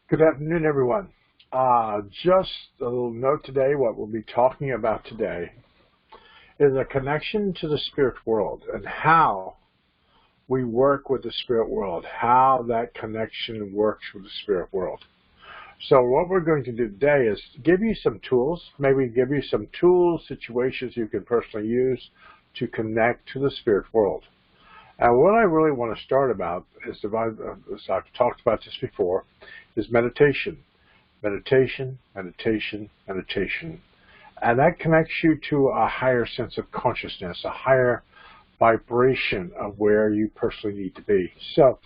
Good afternoon, everyone. Just a little note today, what we'll be talking about today is a connection to the spirit world and how we work with the spirit world, how that connection works with the spirit world. So what we're going to do today is give you some tools, maybe give you some tools, situations you can personally use to connect to the spirit world. And what I really want to start about is, as I've talked about this before, is meditation. Meditation, meditation, meditation. And that connects you to a higher sense of consciousness, a higher vibration of where you personally need to be. So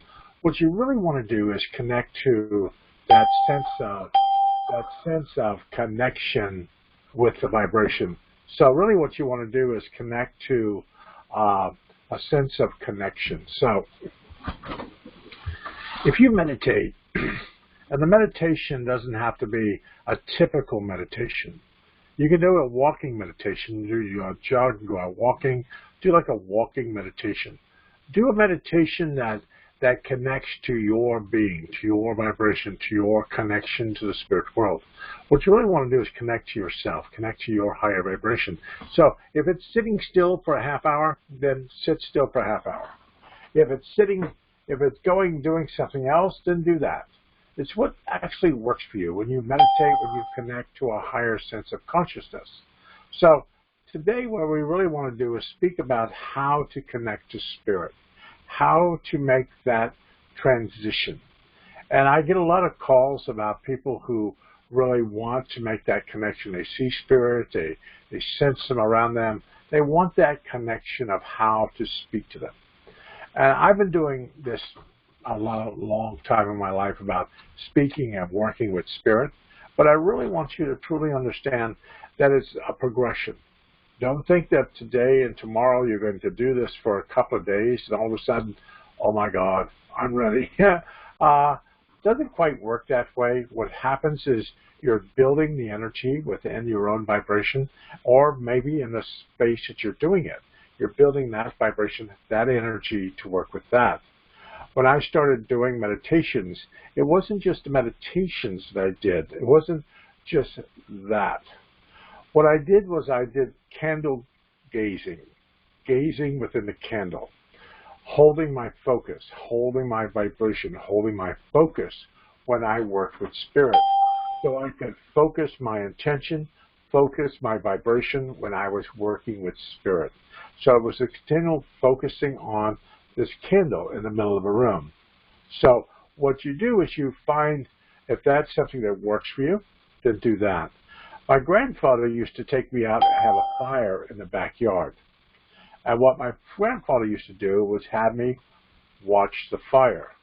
what you really want to do is connect to that sense of connection with the vibration. So really what you want to do is connect to a sense of connection. So if you meditate, and the meditation doesn't have to be a typical meditation. You can do a walking meditation, do your jog, go out walking, do like a walking meditation. Do a meditation that connects to your being, to your vibration, to your connection to the spirit world. What you really want to do is connect to yourself, connect to your higher vibration. So if it's sitting still for a half hour, then sit still for a half hour. If it's doing something else, then do that. It's what actually works for you when you meditate, when you connect to a higher sense of consciousness. So today what we really want to do is speak about how to connect to spirit, how to make that transition. And I get a lot of calls about people who really want to make that connection. They see spirit, they sense them around them. They want that connection of how to speak to them. And I've been doing this a long time in my life about speaking and working with spirit, but I really want you to truly understand that it's a progression. Don't think that today and tomorrow you're going to do this for a couple of days and all of a sudden, oh my God, I'm ready. Doesn't quite work that way. What happens is you're building the energy within your own vibration, or maybe in the space that you're doing it. You're building that vibration, that energy to work with that. When I started doing meditations, it wasn't just the meditations that I did. It wasn't just that. What I did was I did candle gazing within the candle, holding my focus, holding my vibration, holding my focus when I worked with spirit. So I could focus my intention, focus my vibration when I was working with spirit. So it was a continual focusing on this candle in the middle of a room. So what you do is you find if that's something that works for you, then do that. My grandfather used to take me out and have a fire in the backyard. And what my grandfather used to do was have me watch the fire.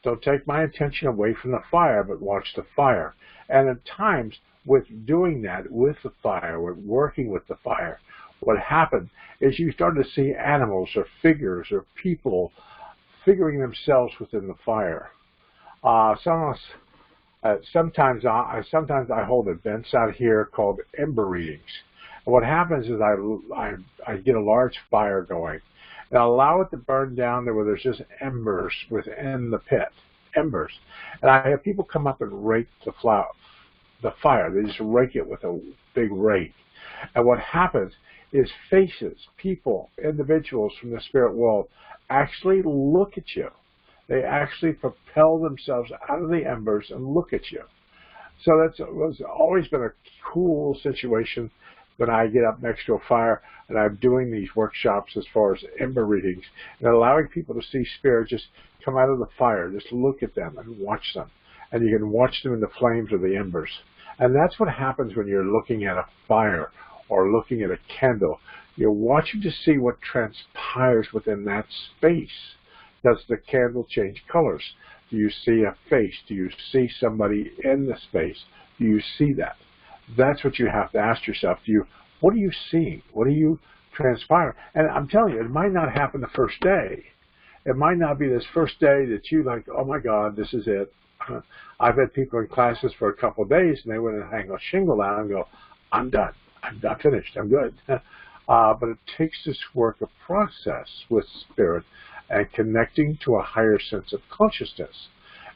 Don't take my attention away from the fire, but watch the fire. And at times, with doing that with the fire, with working with the fire, what happened is you started to see animals or figures or people figuring themselves within the fire. Sometimes I hold events out here called ember readings. And what happens is I get a large fire going and I allow it to burn down there where there's just embers within the pit, embers. And I have people come up and rake the fire. They just rake it with a big rake. And what happens is faces, people, individuals from the spirit world actually look at you. They actually propel themselves out of the embers and look at you. So that's always been a cool situation when I get up next to a fire and I'm doing these workshops as far as ember readings and allowing people to see spirit just come out of the fire, just look at them and watch them. And you can watch them in the flames of the embers. And that's what happens when you're looking at a fire or looking at a candle. You're watching to see what transpires within that space. Does the candle change colors? Do you see a face? Do you see somebody in the space? Do you see that? That's what you have to ask yourself. What are you seeing? What are you transpiring? And I'm telling you, it might not happen the first day. It might not be this first day that you like, oh my God, this is it. I've had people in classes for a couple of days and they went and hang a shingle out and go, I'm done. I'm finished. I'm good. But it takes this work, a process with spirit and connecting to a higher sense of consciousness.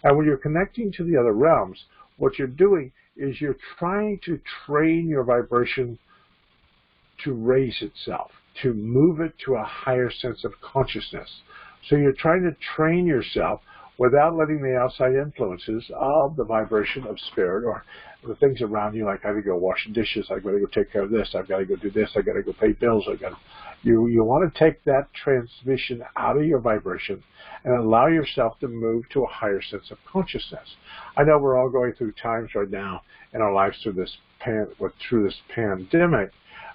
And when you're connecting to the other realms, what you're doing is you're trying to train your vibration to raise itself, to move it to a higher sense of consciousness. So you're trying to train yourself without letting the outside influences of the vibration of spirit or the things around you, like I gotta go wash the dishes, I've got to go take care of this, I've got to go do this, I've got to go pay bills, you want to take that transmission out of your vibration and allow yourself to move to a higher sense of consciousness. I know we're all going through times right now in our lives through this pandemic,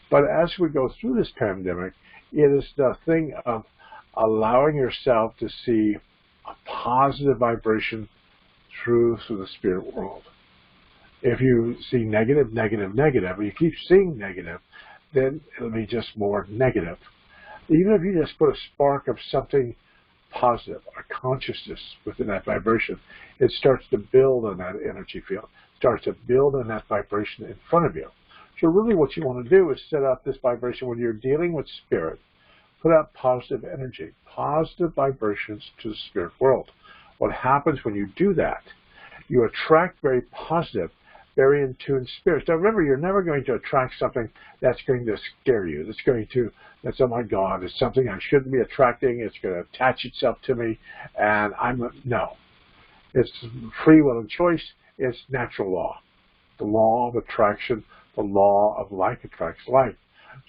but as we go through this pandemic, it is the thing of allowing yourself to see a positive vibration through the spirit world. If you see negative, negative, negative, and you keep seeing negative, then it'll be just more negative. Even if you just put a spark of something positive, a consciousness within that vibration, it starts to build on that energy field, starts to build on that vibration in front of you. So really what you want to do is set up this vibration when you're dealing with spirit. Put out positive energy, positive vibrations to the spirit world. What happens when you do that? You attract very positive, very in tune spirits. Now remember, you're never going to attract something that's going to scare you. That's oh my God, it's something I shouldn't be attracting. It's going to attach itself to me, and no. It's free will and choice. It's natural law, the law of attraction, the law of like attracts like.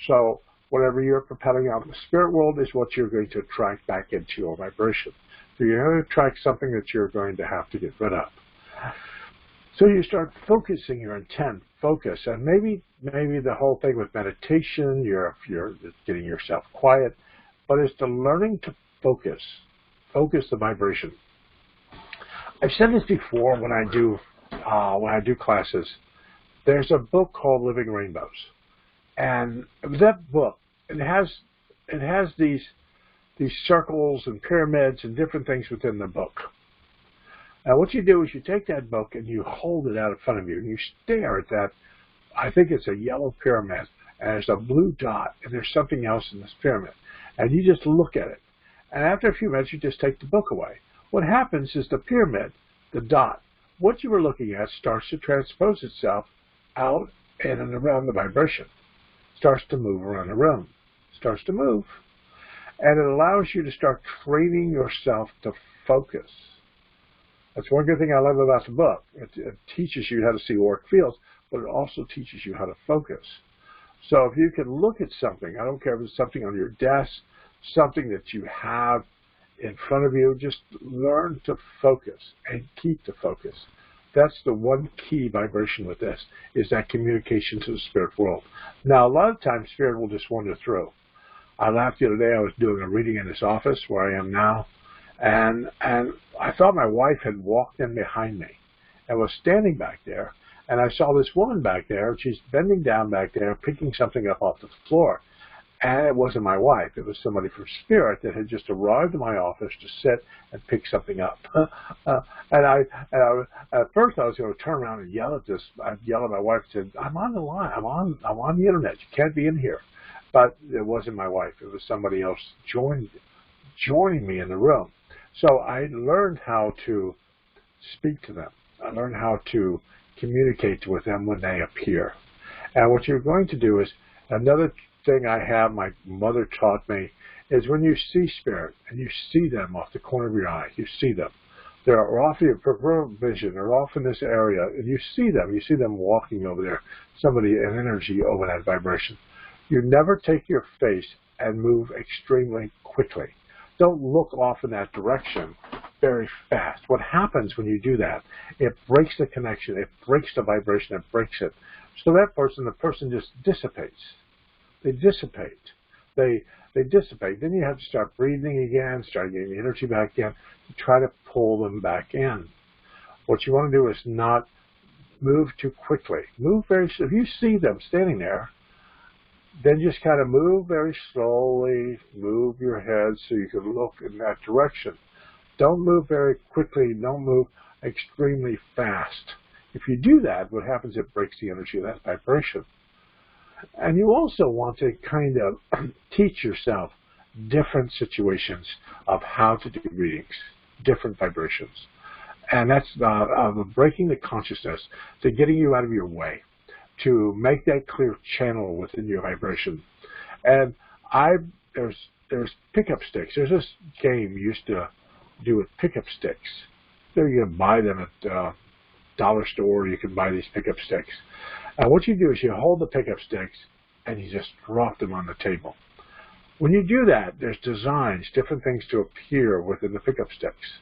So whatever you're propelling out in the spirit world is what you're going to attract back into your vibration. So you're going to attract something that you're going to have to get rid of. So you start focusing your intent, focus, and maybe the whole thing with meditation, you're getting yourself quiet, but it's the learning to focus the vibration. I've said this before when I do classes. There's a book called Living Rainbows, and that book it has these circles and pyramids and different things within the book. Now what you do is you take that book and you hold it out in front of you and you stare at that. I think it's a yellow pyramid, and there's a blue dot, and there's something else in this pyramid, and you just look at it. And after a few minutes, you just take the book away. What happens is the pyramid, the dot, what you were looking at starts to transpose itself out in and around the vibration. Starts to move around the room. Starts to move. And it allows you to start training yourself to focus. That's one good thing I love about the book. It teaches you how to see auric fields, but it also teaches you how to focus. So if you can look at something, I don't care if it's something on your desk, something that you have in front of you, just learn to focus and keep the focus. That's the one key vibration with this, is that communication to the spirit world. Now, a lot of times, spirit will just wander through. I laughed the other day. I was doing a reading in this office where I am now, and I thought my wife had walked in behind me and was standing back there, and I saw this woman back there, and she's bending down back there, picking something up off the floor. And it wasn't my wife. It was somebody from spirit that had just arrived in my office to sit and pick something up. At first I was going to turn around and yell at this. I'd yell at my wife and said, "I'm on the line. I'm on the internet. You can't be in here." But it wasn't my wife. It was somebody else joining me in the room. So I learned how to speak to them. I learned how to communicate with them when they appear. And what you're going to do is, another thing I have, my mother taught me, is when you see spirit and you see them off the corner of your eye, you see them. They're off your peripheral vision, they're off in this area, and you see them walking over there, somebody, an energy over that vibration. You never take your face and move extremely quickly. Don't look off in that direction very fast. What happens when you do that? It breaks the connection, it breaks the vibration, it breaks it. So the person just dissipates. They dissipate. They dissipate. Then you have to start breathing again, start getting the energy back in, to try to pull them back in. What you want to do is not move too quickly. Move very slowly. If you see them standing there, then just kind of move very slowly, move your head so you can look in that direction. Don't move very quickly. Don't move extremely fast. If you do that, what happens, it breaks the energy of that vibration. And you also want to kind of teach yourself different situations of how to do readings, different vibrations. And that's breaking the consciousness, to getting you out of your way, to make that clear channel within your vibration. And there's pickup sticks. There's this game you used to do with pickup sticks. So you can buy them at dollar store. You can buy these pickup sticks. And what you do is you hold the pickup sticks and you just drop them on the table. When you do that, there's designs, different things to appear within the pickup sticks.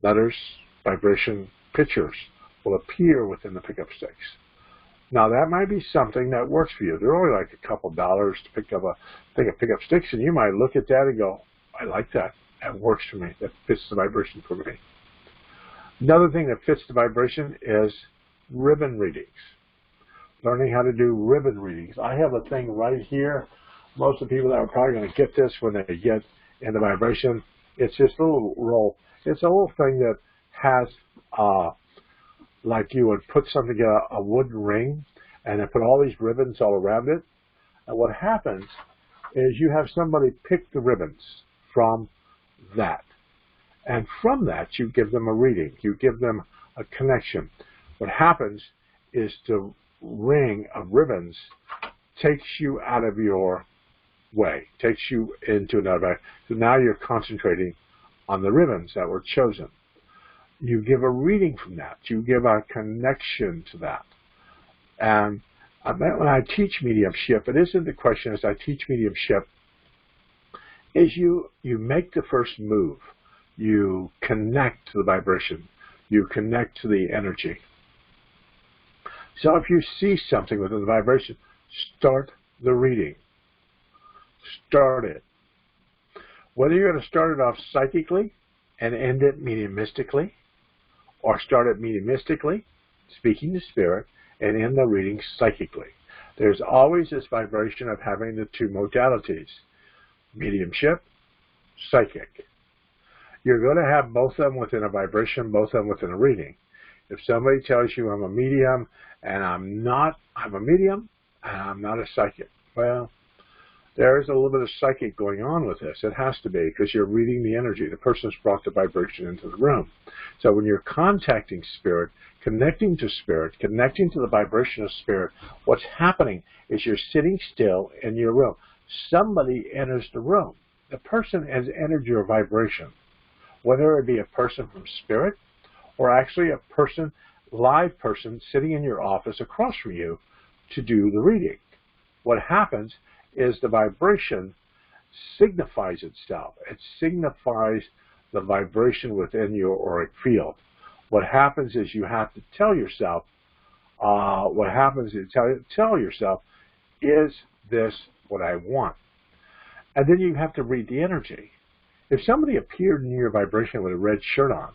Letters, vibration, pictures will appear within the pickup sticks. Now that might be something that works for you. They're only like a couple dollars to pick up pickup sticks, and you might look at that and go, I like that. That works for me. That fits the vibration for me. Another thing that fits the vibration is ribbon readings. Learning how to do ribbon readings. I have a thing right here. Most of the people that are probably going to get this when they get into vibration, it's just a little roll. It's a little thing that has, like you would put something, a wooden ring, and then put all these ribbons all around it. And what happens is you have somebody pick the ribbons from that. And from that, you give them a reading. You give them a connection. What happens is the ring of ribbons takes you out of your way, takes you into another. So now you're concentrating on the ribbons that were chosen. You give a reading from that. You give a connection to that. And when I teach mediumship, it isn't the question as I teach mediumship, is you make the first move. You connect to the vibration. You connect to the energy. So if you see something within the vibration, start the reading. Start it. Whether you're going to start it off psychically and end it mediumistically, or start it mediumistically, speaking to spirit, and end the reading psychically. There's always this vibration of having the two modalities, mediumship, psychic. You're going to have both of them within a vibration, both of them within a reading. If somebody tells you I'm a medium and I'm a medium and I'm not a psychic, well, there's a little bit of psychic going on with this. It has to be, because you're reading the energy. The person's brought the vibration into the room. So when you're contacting spirit, connecting to spirit, connecting to the vibration of spirit, what's happening is you're sitting still in your room. Somebody enters the room. The person has entered your vibration, whether it be a person from spirit or actually a person, live person, sitting in your office across from you to do the reading. What happens is the vibration signifies itself. It signifies the vibration within your auric field. What happens is you have to tell yourself, tell yourself, is this what I want? And then you have to read the energy. If somebody appeared in your vibration with a red shirt on,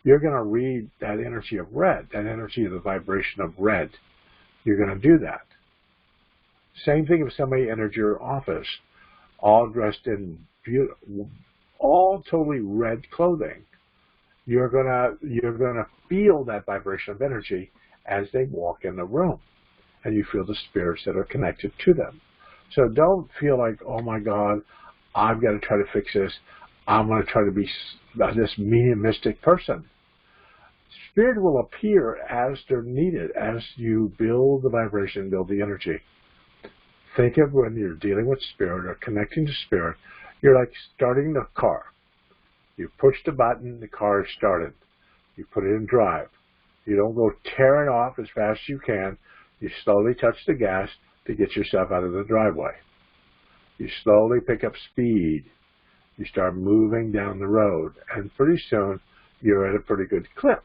you're going to read that energy of red, that energy of the vibration of red. You're going to do that. Same thing if somebody entered your office, all dressed in all totally red clothing. You're gonna feel that vibration of energy as they walk in the room, and you feel the spirits that are connected to them. So don't feel like, oh my God, I've got to try to fix this. I'm going to try to be this mediumistic person. Spirit will appear as they're needed, as you build the vibration, build the energy. Think of when you're dealing with spirit or connecting to spirit, you're like starting the car. You push the button, the car is started. You put it in drive. You don't go tearing off as fast as you can. You slowly touch the gas to get yourself out of the driveway. You slowly pick up speed. You start moving down the road, and pretty soon you're at a pretty good clip.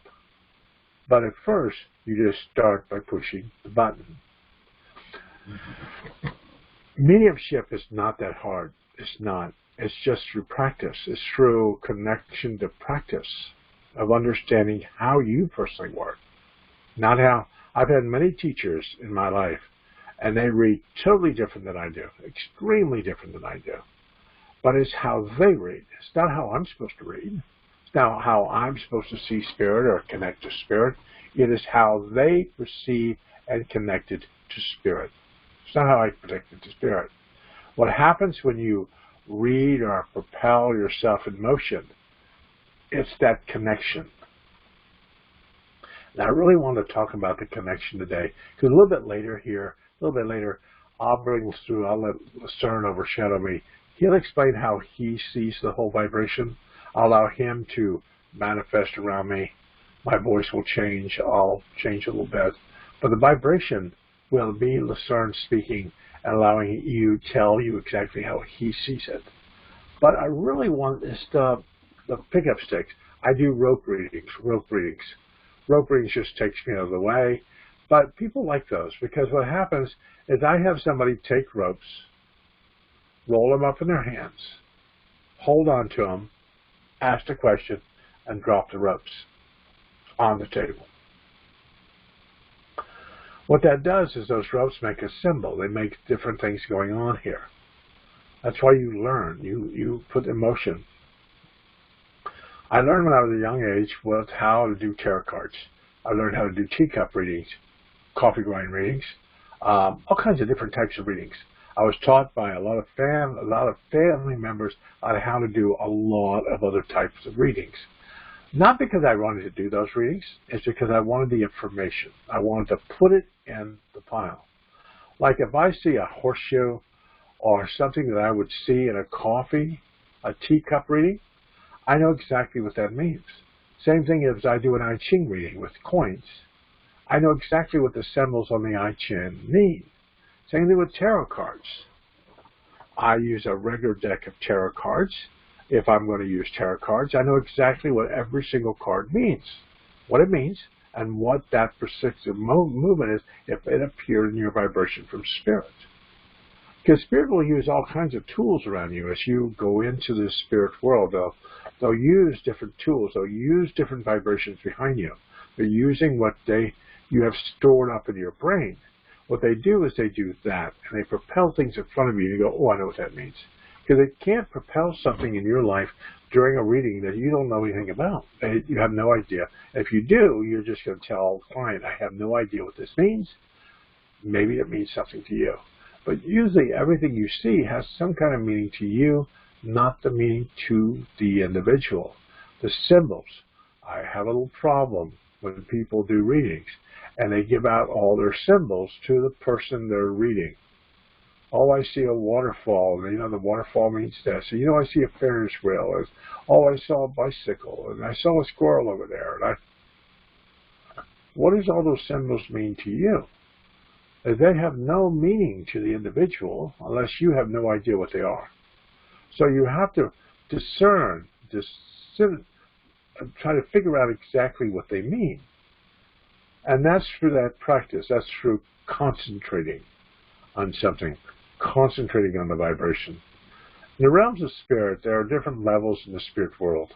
But at first, you just start by pushing the button. Mediumship is not that hard. It's not. It's just through practice. It's through connection to practice of understanding how you personally work. Not how. I've had many teachers in my life, and they read totally different than I do, extremely different than I do. But it's how they read. It's not how I'm supposed to read. It's not how I'm supposed to see spirit or connect to spirit. It is how they perceive and connected to spirit. It's not how I connected to spirit. What happens when you read or propel yourself in motion, it's that connection. And I really want to talk about the connection today, because a little bit later, I'll bring through, I'll let Lucerne overshadow me. He'll explain how he sees the whole vibration. I'll allow him to manifest around me. My voice will change. I'll change a little bit. But the vibration will be Lucerne speaking and allowing you tell you exactly how he sees it. But I really want this the pickup sticks. I do rope readings. Rope readings just takes me out of the way. But people like those, because what happens is I have somebody take ropes, roll them up in their hands, hold on to them, ask the question, and drop the ropes on the table. What that does is those ropes make a symbol. They make different things going on here. That's why you learn. You put emotion. I learned when I was a young age how to do tarot cards. I learned how to do teacup readings, coffee grind readings, all kinds of different types of readings. I was taught by a lot of family members on how to do a lot of other types of readings. Not because I wanted to do those readings, it's because I wanted the information. I wanted to put it in the pile. Like if I see a horseshoe or something that I would see in a teacup reading, I know exactly what that means. Same thing as I do an I Ching reading with coins. I know exactly what the symbols on the I Ching mean. Same thing with tarot cards. I use a regular deck of tarot cards. If I'm going to use tarot cards, I know exactly what every single card means, what it means, and what that particular movement is if it appeared in your vibration from spirit. Because spirit will use all kinds of tools around you as you go into the spirit world. They'll use different tools. They'll use different vibrations behind you. They're using what you have stored up in your brain. What they do is they do that, and they propel things in front of you, and you go, oh, I know what that means. Because they can't propel something in your life during a reading that you don't know anything about. You have no idea. If you do, you're just going to tell the client, I have no idea what this means. Maybe it means something to you. But usually everything you see has some kind of meaning to you, not the meaning to the individual. The symbols. I have a little problem when people do readings, and they give out all their symbols to the person they're reading. Oh, I see a waterfall, and the waterfall means this. And, I see a Ferris wheel. And, oh, I saw a bicycle, and I saw a squirrel over there. And what does all those symbols mean to you? They have no meaning to the individual unless you have no idea what they are. So you have to discern, try to figure out exactly what they mean. And that's through that practice. That's through concentrating on something, concentrating on the vibration. In the realms of spirit, there are different levels in the spirit world.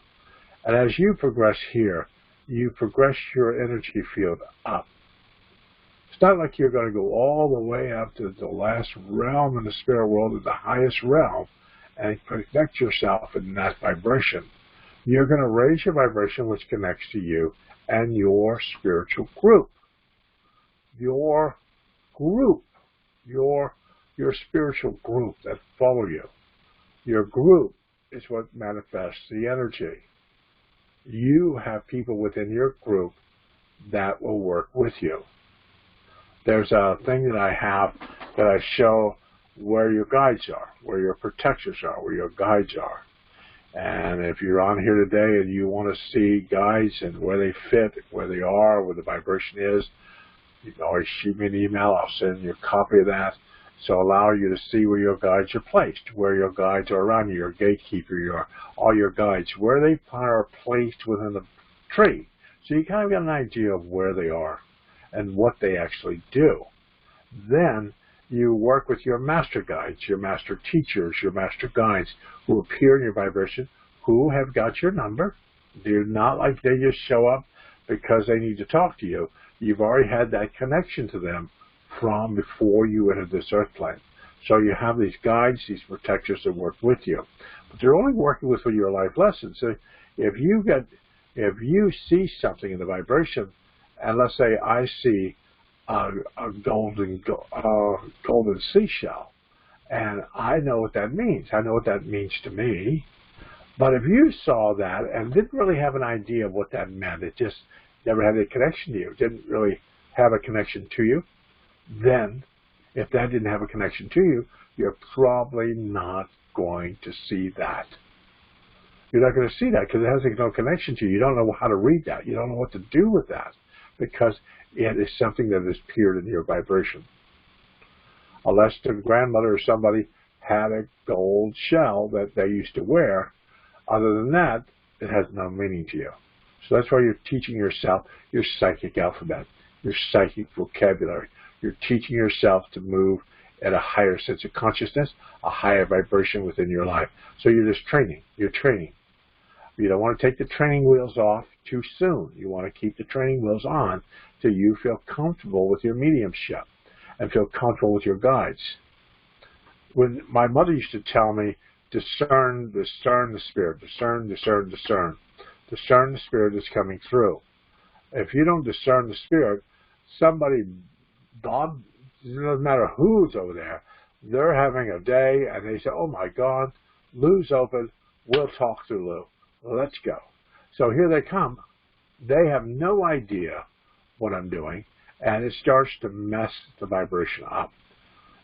And as you progress here, you progress your energy field up. It's not like you're going to go all the way up to the last realm in the spirit world, to the highest realm, and connect yourself in that vibration. You're going to raise your vibration, which connects to you and your spiritual group. Your spiritual group that follow you. Your group is what manifests the energy. You have people within your group that will work with you. There's a thing that I have that I show where your guides are, where your protectors are, where your guides are. And if you're on here today and you want to see guides and where they fit, where they are, where the vibration is, you can always shoot me an email. I'll send you a copy of that. So allow you to see where your guides are placed, where your guides are around you, your gatekeeper, all your guides, where they are placed within the tree. So you kind of get an idea of where they are and what they actually do. Then you work with your master guides, your master teachers, your master guides who appear in your vibration, who have got your number. They're not like they just show up because they need to talk to you. You've already had that connection to them from before you entered this earth plane. So you have these guides, these protectors that work with you. But they're only working with your life lessons. So if you see something in the vibration, and let's say I see a golden seashell, and I know what that means. I know what that means to me. But if you saw that and didn't really have an idea of what that meant, never had a connection to you, didn't really have a connection to you, then if that didn't have a connection to you, you're probably not going to see that. You're not going to see that because it has no connection to you. You don't know how to read that. You don't know what to do with that because it is something that is peered into your vibration. Unless the grandmother or somebody had a gold shell that they used to wear, other than that, it has no meaning to you. So that's why you're teaching yourself your psychic alphabet, your psychic vocabulary. You're teaching yourself to move at a higher sense of consciousness, a higher vibration within your life. So you're just training. You're training. You don't want to take the training wheels off too soon. You want to keep the training wheels on till you feel comfortable with your mediumship and feel comfortable with your guides. When my mother used to tell me, discern the spirit, discern the spirit that's coming through. If you don't discern the spirit, somebody, God, it doesn't matter who's over there, they're having a day and they say, oh my God, Lou's open, we'll talk to Lou. Let's go. So here they come. They have no idea what I'm doing, and it starts to mess the vibration up.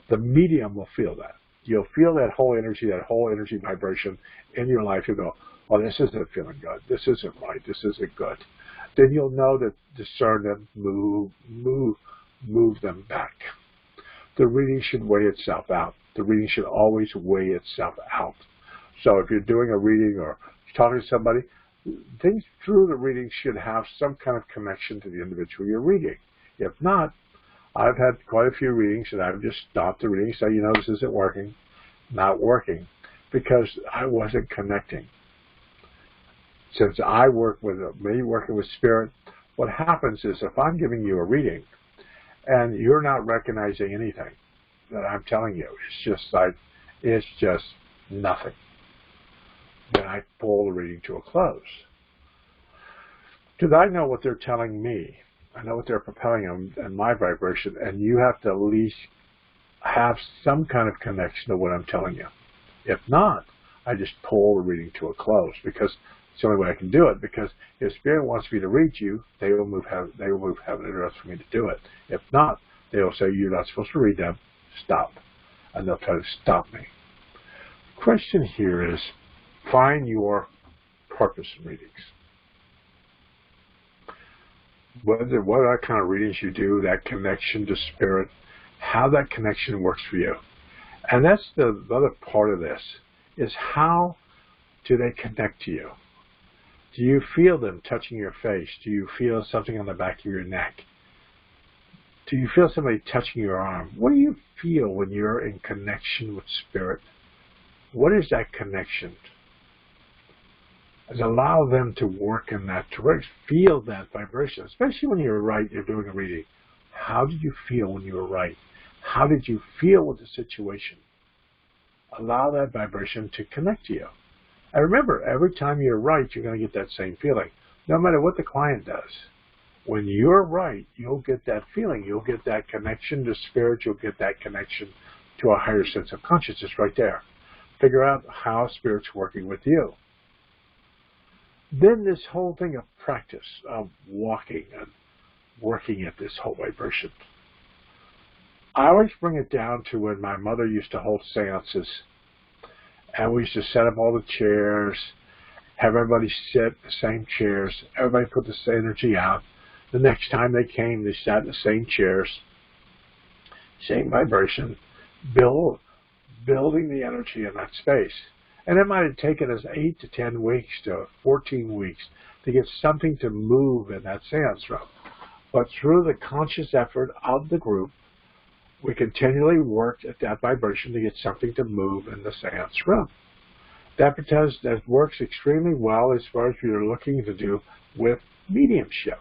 The medium will feel that. You'll feel that whole energy vibration in your life. You'll go, oh, this isn't feeling good. This isn't right. This isn't good. Then you'll know that discern them, move them back. The reading should weigh itself out. The reading should always weigh itself out. So if you're doing a reading or talking to somebody, things through the reading should have some kind of connection to the individual you're reading. If not, I've had quite a few readings that I've just stopped the reading, say, this isn't working, not working, because I wasn't connecting. Since I work with me working with spirit, what happens is if I'm giving you a reading and you're not recognizing anything that I'm telling you, it's just nothing, then I pull the reading to a close. Because I know what they're telling me. I know what they're propelling in my vibration, and you have to at least have some kind of connection to what I'm telling you. If not, I just pull the reading to a close because it's the only way I can do it. Because if Spirit wants me to read you, they will move heaven and earth for me to do it. If not, they will say, you're not supposed to read them, stop. And they'll try to stop me. The question here is, find your purpose in readings. What kind of readings you do, that connection to Spirit, how that connection works for you. And that's the other part of this, is how do they connect to you? Do you feel them touching your face? Do you feel something on the back of your neck? Do you feel somebody touching your arm? What do you feel when you're in connection with Spirit? What is that connection? And allow them to work in that direction. Feel that vibration, especially when you're right, you're doing a reading. How did you feel when you were right? How did you feel with the situation? Allow that vibration to connect to you. And remember, every time you're right, you're going to get that same feeling, no matter what the client does. When you're right, you'll get that feeling. You'll get that connection to Spirit. You'll get that connection to a higher sense of consciousness right there. Figure out how Spirit's working with you. Then this whole thing of practice, of walking and working at this whole vibration. I always bring it down to when my mother used to hold seances, and we used to set up all the chairs, have everybody sit in the same chairs, everybody put this energy out. The next time they came, they sat in the same chairs, same vibration, building the energy in that space. And it might have taken us 8 to 10 weeks to 14 weeks to get something to move in that seance room. But through the conscious effort of the group, we continually worked at that vibration to get something to move in the seance room. That works extremely well as far as you're looking to do with mediumship.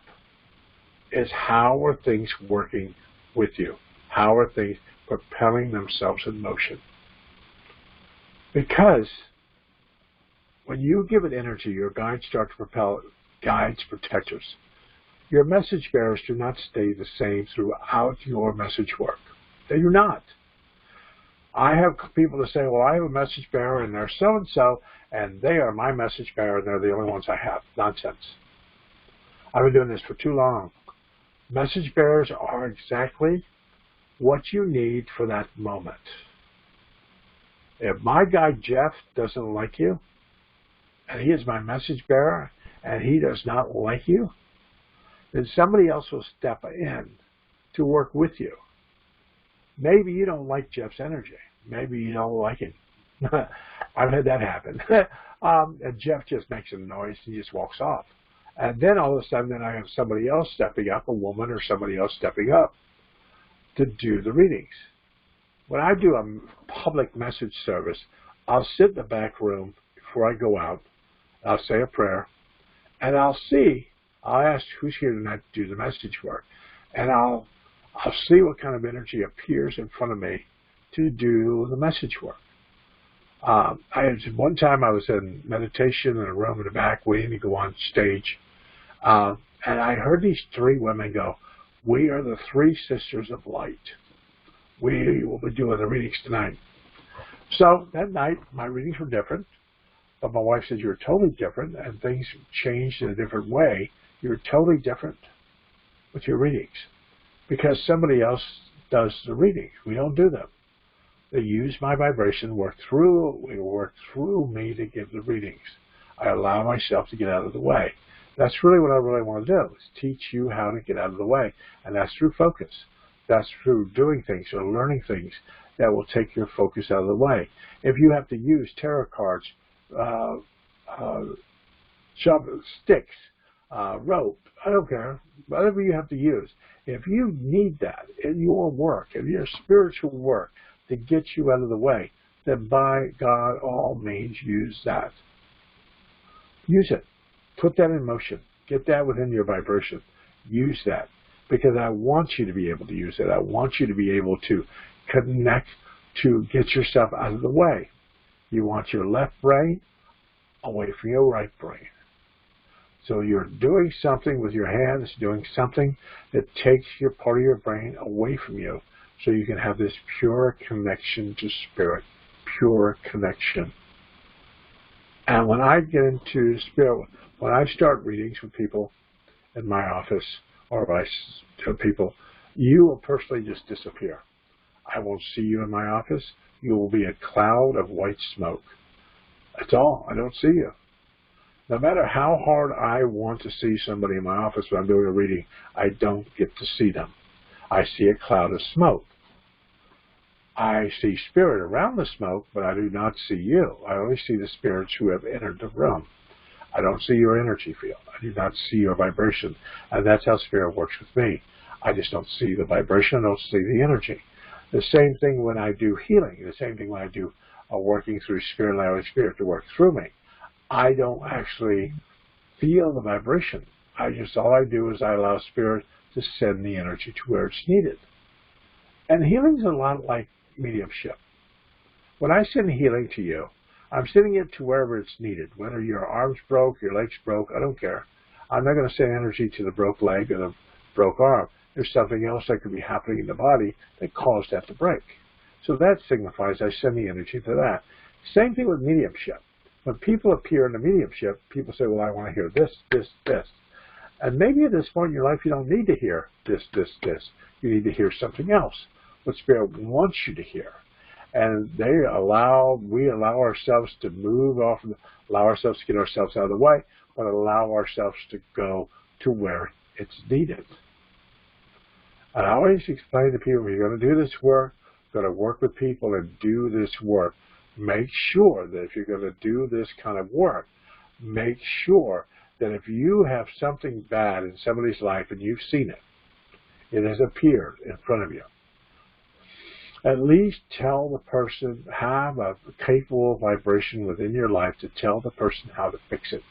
Is how are things working with you? How are things propelling themselves in motion? Because when you give it energy, your guides start to propel it. Guides, protectors. Your message bearers do not stay the same throughout your message work. They do not. I have people that say, well, I have a message bearer and they're so-and-so, and they are my message bearer and they're the only ones I have. Nonsense. I've been doing this for too long. Message bearers are exactly what you need for that moment. If my guy Jeff doesn't like you, and he is my message bearer, and he does not like you, then somebody else will step in to work with you. Maybe you don't like Jeff's energy. Maybe you don't like it. I've had that happen. And Jeff just makes a noise and he just walks off. And then all of a sudden, then I have somebody else stepping up, a woman or somebody else stepping up to do the readings. When I do a public message service, I'll sit in the back room before I go out. I'll say a prayer, and I'll ask who's here tonight to do the message work, and I'll see what kind of energy appears in front of me to do the message work. One time I was in meditation in a room in the back waiting to go on stage, and I heard these three women go, "We are the three sisters of light. We will be doing the readings tonight." So that night, my readings were different, but my wife said, "You're totally different, and things changed in a different way. You're totally different with your readings because somebody else does the readings. We don't do them. They use my vibration, work through me to give the readings. I allow myself to get out of the way. That's really what I really want to do, is teach you how to get out of the way, and that's through focus. That's through doing things or learning things that will take your focus out of the way. If you have to use tarot cards, sticks, rope, I don't care, whatever you have to use. If you need that in your work, in your spiritual work, to get you out of the way, then by God, all means, use that. Use it. Put that in motion. Get that within your vibration. Use that. Because I want you to be able to use it. I want you to be able to connect to get yourself out of the way. You want your left brain away from your right brain. So you're doing something with your hands, doing something that takes your part of your brain away from you so you can have this pure connection to spirit, pure connection. And when I get into spirit, when I start readings with people in my office or to people, you will personally just disappear. I won't see you in my office. You will be a cloud of white smoke. That's all. I don't see you. No matter how hard I want to see somebody in my office when I'm doing a reading, I don't get to see them. I see a cloud of smoke. I see spirit around the smoke, but I do not see you. I only see the spirits who have entered the room. I don't see your energy field. I do not see your vibration. And that's how spirit works with me. I just don't see the vibration. I don't see the energy. The same thing when I do healing. The same thing when I do working through spirit, allowing spirit to work through me. I don't actually feel the vibration. All I do is I allow spirit to send the energy to where it's needed. And healing is a lot like mediumship. When I send healing to you, I'm sending it to wherever it's needed. Whether your arm's broke, your leg's broke, I don't care. I'm not going to send energy to the broke leg or the broke arm. There's something else that could be happening in the body that caused that to break. So that signifies I send the energy to that. Same thing with mediumship. When people appear in the mediumship, people say, well, I want to hear this, this, this. And maybe at this point in your life, you don't need to hear this, this, this. You need to hear something else, what Spirit wants you to hear. And we allow ourselves to move off, allow ourselves to get ourselves out of the way, but allow ourselves to go to where it's needed. And I always explain to people, if you're going to do this work, going to work with people and do this work, make sure that if you're going to do this kind of work, make sure that if you have something bad in somebody's life and you've seen it, it has appeared in front of you, at least tell the person, have a capable vibration within your life to tell the person how to fix it.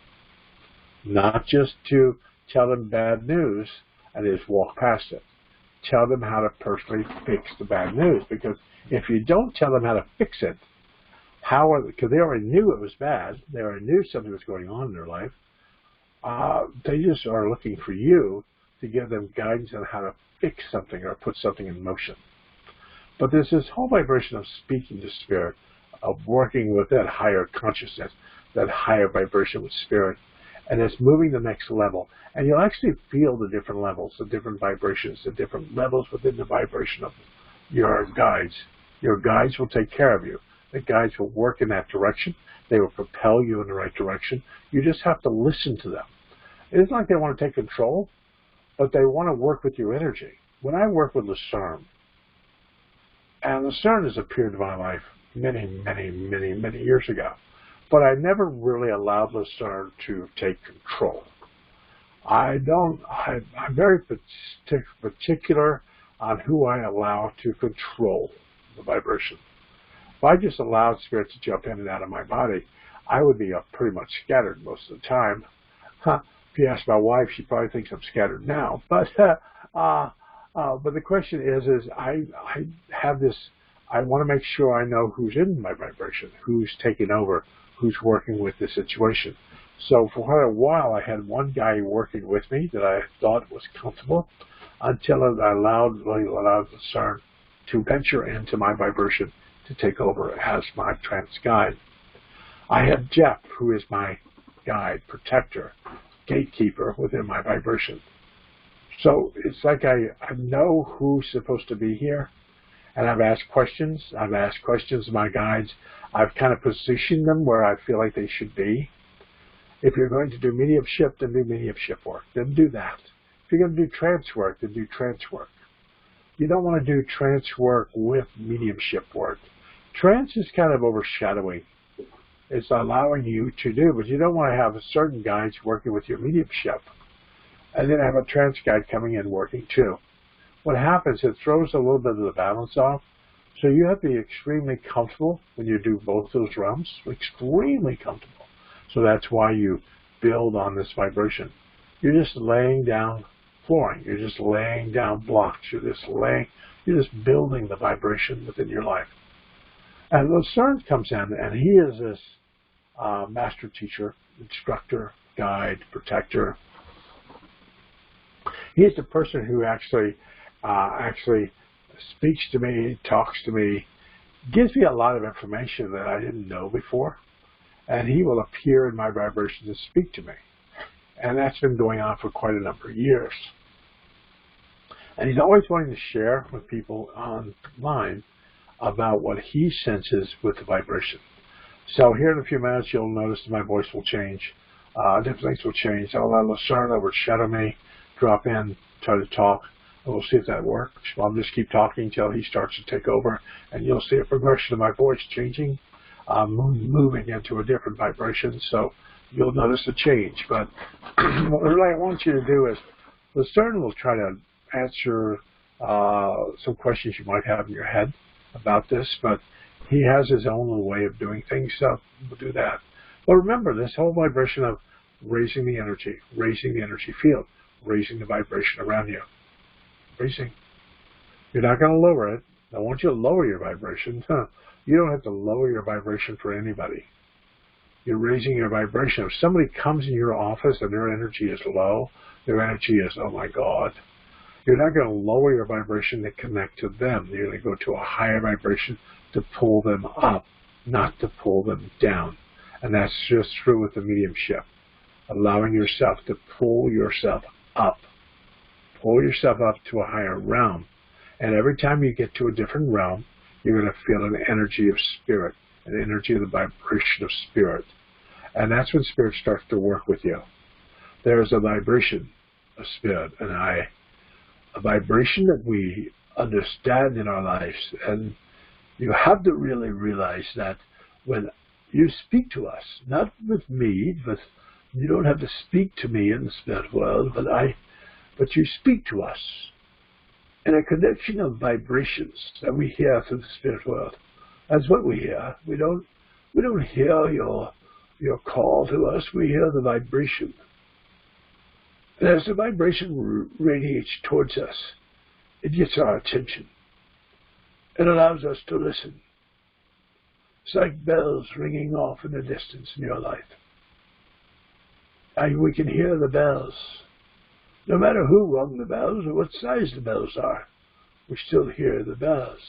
Not just to tell them bad news and just walk past it. Tell them how to personally fix the bad news. Because if you don't tell them how to fix it, because they already knew it was bad, they already knew something was going on in their life, they just are looking for you to give them guidance on how to fix something or put something in motion. But there's this whole vibration of speaking to spirit, of working with that higher consciousness, that higher vibration with spirit, and it's moving the next level. And you'll actually feel the different levels, the different vibrations, the different levels within the vibration of your guides. Your guides will take care of you. The guides will work in that direction. They will propel you in the right direction. You just have to listen to them. It isn't like they want to take control, but they want to work with your energy. When I work with Lucerne, and Lucerne has appeared in my life many, many, many, many years ago, but I never really allowed Lucerne to take control. I'm very particular on who I allow to control the vibration. If I just allowed spirit to jump in and out of my body, I would be pretty much scattered most of the time. If you ask my wife, she probably thinks I'm scattered now. But the question is I have this. I want to make sure I know who's in my vibration, who's taking over, who's working with the situation. So for quite a while, I had one guy working with me that I thought was comfortable until I allowed Lucerne to venture into my vibration to take over as my trance guide. I have Jeff, who is my guide, protector, gatekeeper within my vibration. So it's like I know who's supposed to be here, and I've asked questions. I've asked questions of my guides. I've kind of positioned them where I feel like they should be. If you're going to do mediumship, then do mediumship work. Then do that. If you're going to do trance work, then do trance work. You don't want to do trance work with mediumship work. Trance is kind of overshadowing. It's allowing you to do, but you don't want to have certain guides working with your mediumship, and then have a trance guide coming in working too. What happens, it throws a little bit of the balance off, so you have to be extremely comfortable when you do both those realms, extremely comfortable. So that's why you build on this vibration. You're just laying down flooring. You're just laying down blocks. You're just building the vibration within your life. And Lucerne comes in, and he is this master teacher, instructor, guide, protector. He is the person who actually speaks to me, talks to me, gives me a lot of information that I didn't know before, and he will appear in my vibration to speak to me. And that's been going on for quite a number of years. And he's always wanting to share with people online about what he senses with the vibration. So here in a few minutes, you'll notice that my voice will change. Different things will change. I'll allow Lucerne overshadow me, drop in, try to talk, and we'll see if that works. I'll just keep talking until he starts to take over, and you'll see a progression of my voice changing, moving into a different vibration. So you'll notice a change. But what really I want you to do is, Lucerne will try to answer some questions you might have in your head about this, but he has his own little way of doing things, so we'll do that. But remember, this whole vibration of raising the energy field, raising the vibration around you. Raising. You're not going to lower it. I want you to lower your vibration. You don't have to lower your vibration for anybody. You're raising your vibration. If somebody comes in your office and their energy is low, their energy is, oh my God, you're not going to lower your vibration to connect to them. You're going to go to a higher vibration to pull them up, not to pull them down. And that's just true with the mediumship. Allowing yourself to pull yourself up. Pull yourself up to a higher realm. And every time you get to a different realm, you're going to feel an energy of spirit, an energy of the vibration of spirit. And that's when spirit starts to work with you. There's a vibration of spirit, and a vibration that we understand in our lives. And you have to really realize that when you speak to us, not with me, but you don't have to speak to me in the spirit world, but you speak to us in a connection of vibrations that we hear through the spirit world. That's what we hear. We don't hear your call to us. We hear the vibration. And as the vibration radiates towards us, it gets our attention. It allows us to listen. It's like bells ringing off in the distance in your life. And we can hear the bells. No matter who rung the bells or what size the bells are, we still hear the bells.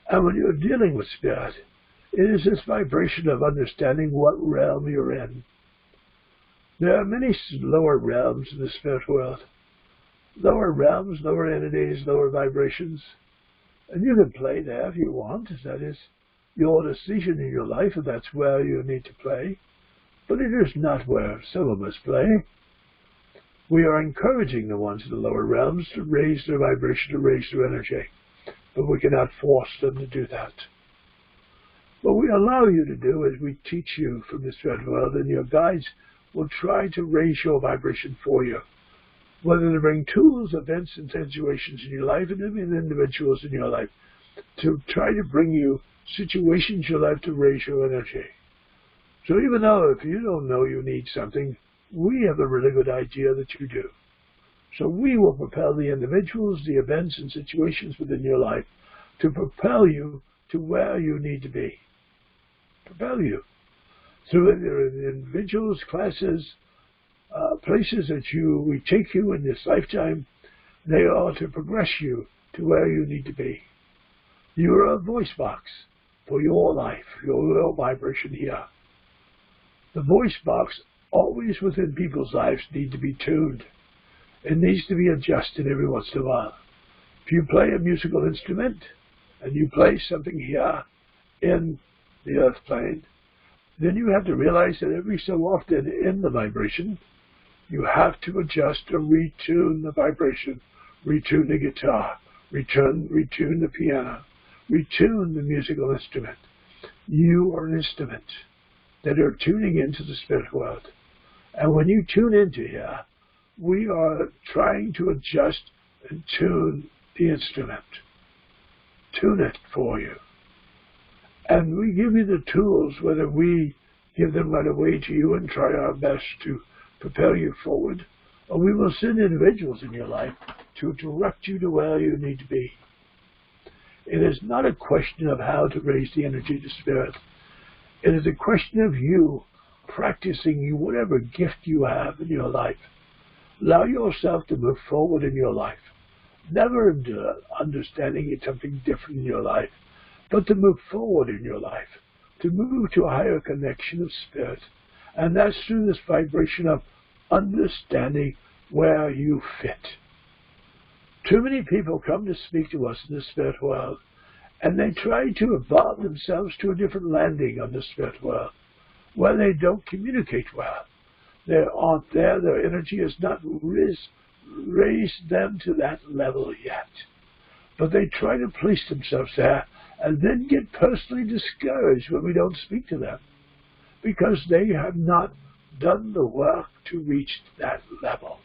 And when you're dealing with spirit, it is this vibration of understanding what realm you're in. There are many lower realms in the spirit world. Lower realms, lower entities, lower vibrations. And you can play there if you want. That is your decision in your life, if that's where you need to play. But it is not where some of us play. We are encouraging the ones in the lower realms to raise their vibration, to raise their energy. But we cannot force them to do that. What we allow you to do is we teach you from the spirit world, and your guides will try to raise your vibration for you. Whether to bring tools, events, and situations in your life, and even individuals in your life, to try to bring you situations in your life to raise your energy. So even though if you don't know you need something, we have a really good idea that you do. So we will propel the individuals, the events, and situations within your life to propel you to where you need to be. Propel you. Through individuals, classes, places that we take you in this lifetime, they are to progress you to where you need to be. You are a voice box for your life, your vibration here. The voice box always within people's lives need to be tuned. It needs to be adjusted every once in a while. If you play a musical instrument and you play something here in the earth plane, then you have to realize that every so often in the vibration, you have to adjust or retune the vibration, retune the guitar, retune the piano, retune the musical instrument. You are an instrument that are tuning into the spirit world. And when you tune into here, we are trying to adjust and tune the instrument. Tune it for you. And we give you the tools, whether we give them right away to you and try our best to propel you forward, or we will send individuals in your life to direct you to where you need to be. It is not a question of how to raise the energy to spirit. It is a question of you practicing whatever gift you have in your life. Allow yourself to move forward in your life. Never understanding it's something different in your life, but to move forward in your life, to move to a higher connection of spirit. And that's through this vibration of understanding where you fit. Too many people come to speak to us in the spirit world, and they try to evolve themselves to a different landing on the spirit world, where they don't communicate well. They aren't there, their energy has not raised them to that level yet. But they try to place themselves there, and then get personally discouraged when we don't speak to them, because they have not done the work to reach that level.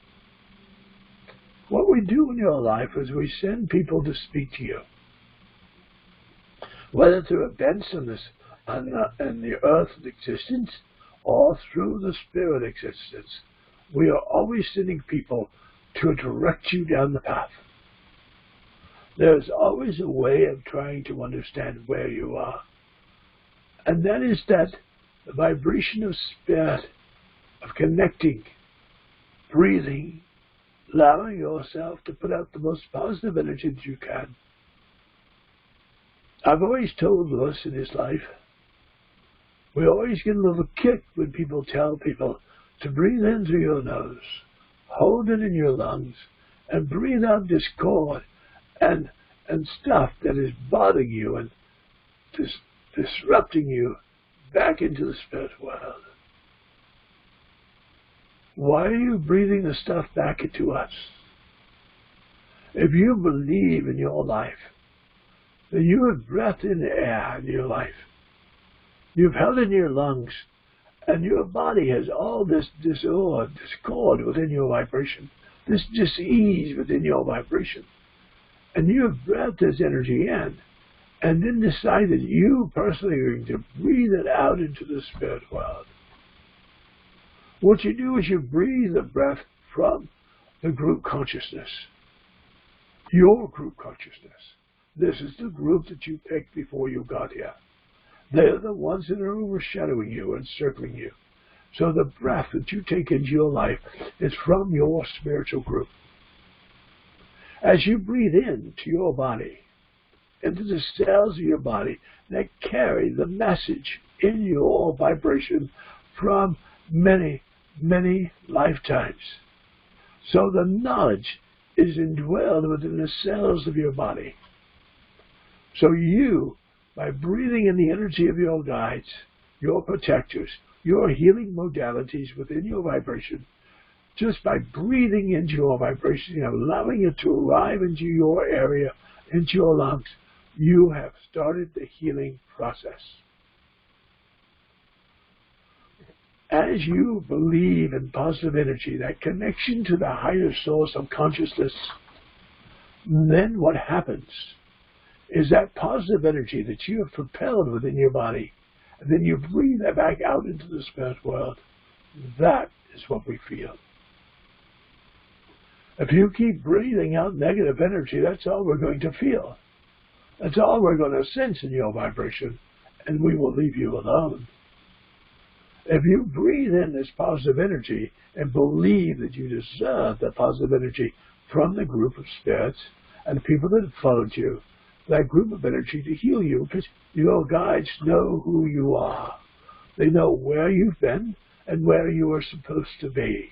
What we do in your life is we send people to speak to you, whether through events in the earth existence or through the spirit existence. We are always sending people to direct you down the path. There's always a way of trying to understand where you are. And that is that the vibration of spirit, of connecting, breathing, allowing yourself to put out the most positive energy that you can. I've always told Lewis in his life, we always get a little kick when people tell people to breathe in through your nose, hold it in your lungs, and breathe out discord and stuff that is bothering you and disrupting you back into the spirit world. Why are you breathing the stuff back into us? If you believe in your life that you have breath in the air in your life, you've held in your lungs, and your body has all this discord within your vibration, this dis-ease within your vibration, and you have breathed this energy in, and then decided you personally are going to breathe it out into the spirit world. What you do is you breathe the breath from the group consciousness, your group consciousness. This is the group that you picked before you got here. They're the ones that are overshadowing you and circling you. So the breath that you take into your life is from your spiritual group. As you breathe into your body, into the cells of your body that carry the message in your vibration from many many lifetimes. So the knowledge is indwelled within the cells of your body. So you, by breathing in the energy of your guides, your protectors, your healing modalities within your vibration, just by breathing into your vibration and allowing it to arrive into your area, into your lungs, you have started the healing process. As you believe in positive energy, that connection to the higher source of consciousness, then what happens is that positive energy that you have propelled within your body, and then you breathe that back out into the spirit world. That is what we feel. If you keep breathing out negative energy, that's all we're going to feel. That's all we're going to sense in your vibration, and we will leave you alone. If you breathe in this positive energy and believe that you deserve that positive energy from the group of spirits and the people that have followed you, that group of energy to heal you, because your guides know who you are. They know where you've been and where you are supposed to be.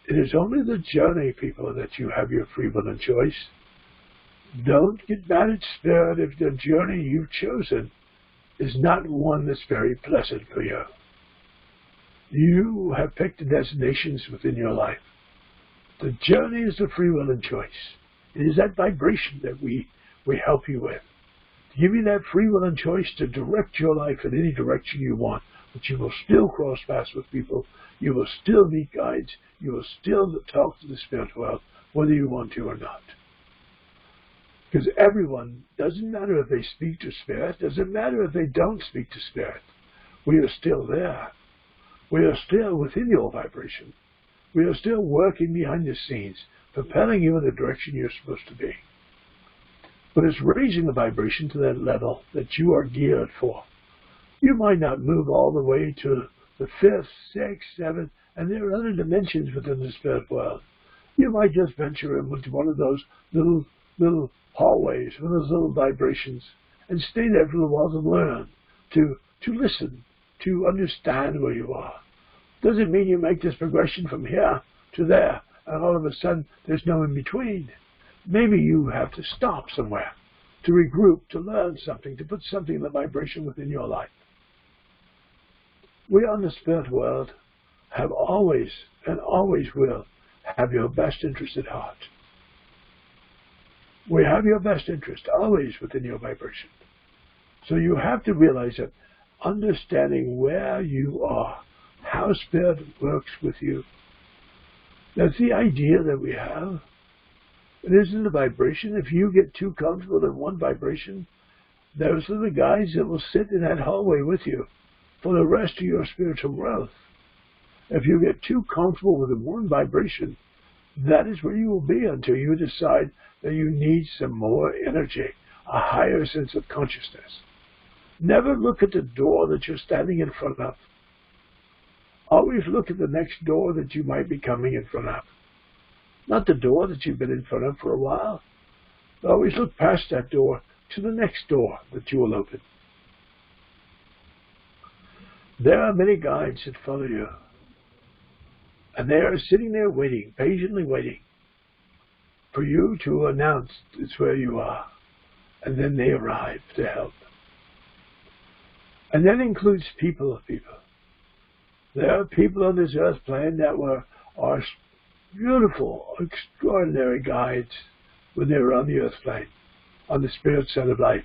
It is only the journey, people, that you have your free will and choice. Don't get mad at spirit if the journey you've chosen is not one that's very pleasant for you. You have picked the destinations within your life. The journey is the free will and choice. It is that vibration that we help you with. To give you that free will and choice to direct your life in any direction you want. But you will still cross paths with people. You will still meet guides. You will still talk to the spirit world, whether you want to or not. Because everyone, doesn't matter if they speak to spirit, doesn't matter if they don't speak to spirit. We are still there. We are still within your vibration. We are still working behind the scenes, propelling you in the direction you're supposed to be. But it's raising the vibration to that level that you are geared for. You might not move all the way to the 5th, 6th, 7th, and there are other dimensions within the spirit world. You might just venture into one of those little hallways, one of those little vibrations, and stay there for a while to learn, to listen, to understand where you are. Doesn't mean you make this progression from here to there, and all of a sudden there's no in between. Maybe you have to stop somewhere, to regroup, to learn something, to put something in the vibration within your life. We on the spirit world have always and always will have your best interest at heart. We have your best interest always within your vibration. So you have to realize that understanding where you are, how spirit works with you, that's the idea that we have. It isn't the vibration. If you get too comfortable in one vibration, those are the guides that will sit in that hallway with you for the rest of your spiritual growth. If you get too comfortable with one vibration, that is where you will be until you decide that you need some more energy, a higher sense of consciousness. Never look at the door that you're standing in front of. Always look at the next door that you might be coming in front of. Not the door that you've been in front of for a while. Always look past that door to the next door that you will open. There are many guides that follow you. And they are sitting there waiting, patiently waiting, for you to announce it's where you are. And then they arrive to help. And that includes people of people. There are people on this earth plane that are beautiful, extraordinary guides when they were on the earth plane, on the spirit side of life.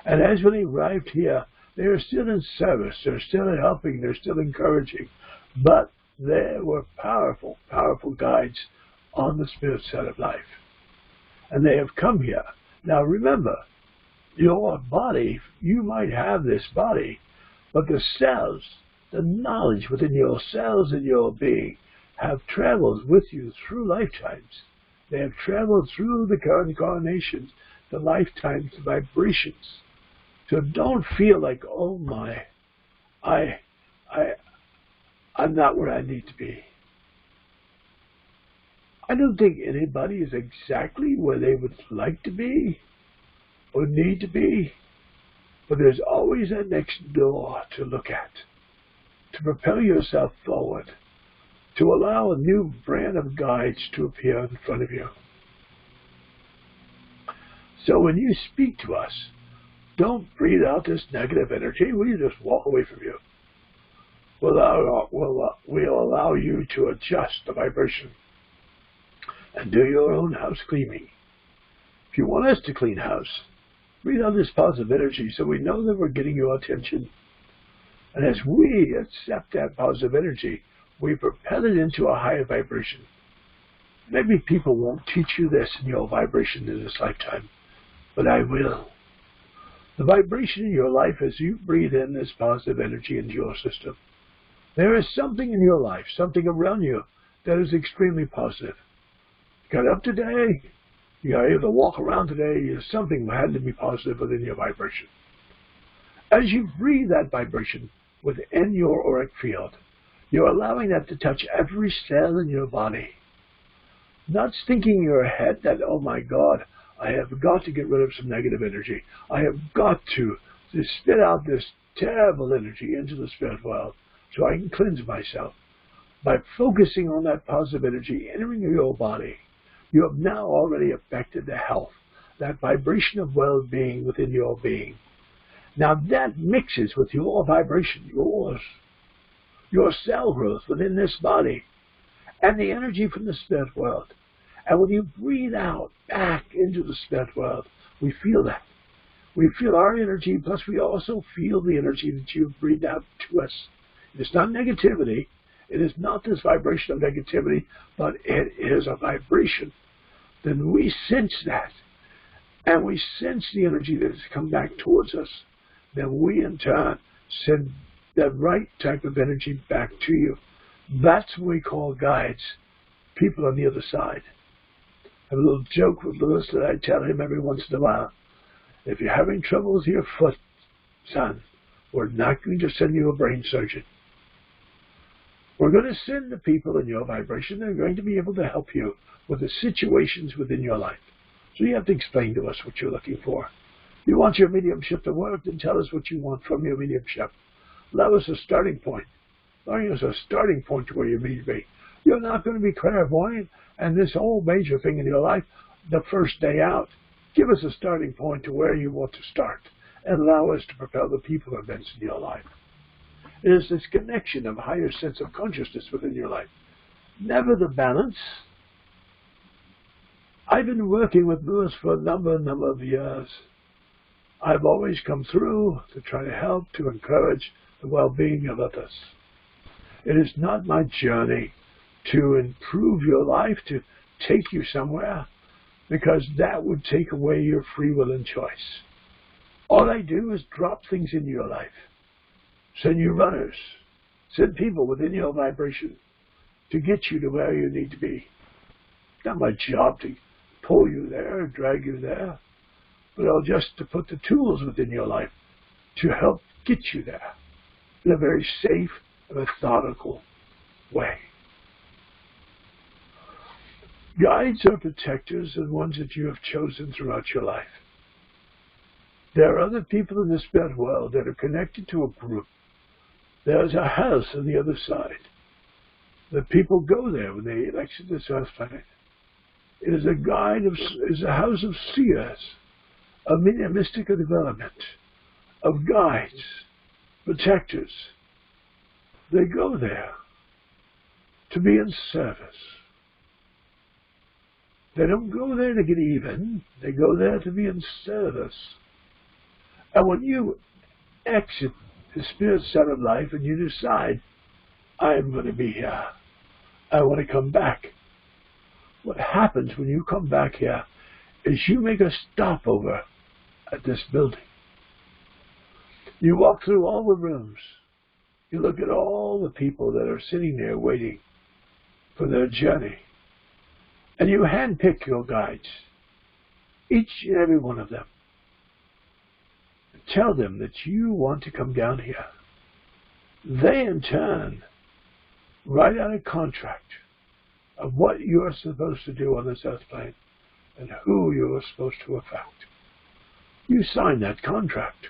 And as when they arrived here, they are still in service, they're still helping, they're still encouraging. But they were powerful, powerful guides on the spirit side of life. And they have come here. Now remember, your body, you might have this body, but the cells, the knowledge within your cells and your being have traveled with you through lifetimes. They have traveled through the current incarnations, the lifetimes, the vibrations. So don't feel like, oh my, I'm not where I need to be. I don't think anybody is exactly where they would like to be or need to be, but there's always that next door to look at, to propel yourself forward, to allow a new brand of guides to appear in front of you. So when you speak to us, don't breathe out this negative energy. We just walk away from you. We'll allow you to adjust the vibration and do your own house cleaning. If you want us to clean house, breathe out this positive energy so we know that we're getting your attention. And as we accept that positive energy, we propel it into a higher vibration. Maybe people won't teach you this in your vibration in this lifetime, but I will. The vibration in your life as you breathe in this positive energy into your system. There is something in your life, something around you that is extremely positive. You got up today, you got able to walk around today, something had to be positive within your vibration. As you breathe that vibration within your auric field, you're allowing that to touch every cell in your body. Not thinking in your head that, oh my God, I have got to get rid of some negative energy. I have got to spit out this terrible energy into the spirit world so I can cleanse myself. By focusing on that positive energy entering your body, you have now already affected the health, that vibration of well-being within your being. Now that mixes with your vibration, your cell growth within this body, and the energy from the spirit world. And when you breathe out back into the spirit world, we feel that. We feel our energy, plus we also feel the energy that you've breathed out to us. It is not negativity. It is not this vibration of negativity, but it is a vibration. Then we sense that. And we sense the energy that has come back towards us. Then we, in turn, send the right type of energy back to you. That's what we call guides, people on the other side. I have a little joke with Lewis that I tell him every once in a while. If you're having trouble with your foot, son, we're not going to send you a brain surgeon. We're going to send the people in your vibration that are going to be able to help you with the situations within your life. So you have to explain to us what you're looking for. You want your mediumship to work, then tell us what you want from your mediumship. Allow us a starting point. Allow us a starting point to where you need to be. You're not going to be clairvoyant and this whole major thing in your life the first day out. Give us a starting point to where you want to start and allow us to propel the people and events in your life. It is this connection of a higher sense of consciousness within your life. Never the balance. I've been working with Lewis for a number of years. I've always come through to try to help, to encourage the well-being of others. It is not my journey to improve your life, to take you somewhere, because that would take away your free will and choice. All I do is drop things into your life. Send you runners. Send people within your vibration to get you to where you need to be. It's not my job to pull you there, drag you there, but I'll just to put the tools within your life to help get you there in a very safe, methodical way. Guides are protectors and ones that you have chosen throughout your life. There are other people in the spirit world that are connected to a group. There's a house on the other side. The people go there when they exit this earth planet. It is a house of seers, of mystical development, of guides, protectors. They go there to be in service. They don't go there to get even. They go there to be in service. And when you exit the spirit set of life and you decide, I'm going to be here, I want to come back. What happens when you come back here is you make a stopover at this building. You walk through all the rooms. You look at all the people that are sitting there waiting for their journey. And you handpick your guides, each and every one of them. Tell them that you want to come down here. They, in turn, write out a contract of what you're supposed to do on this earth plane and who you're supposed to affect. You sign that contract.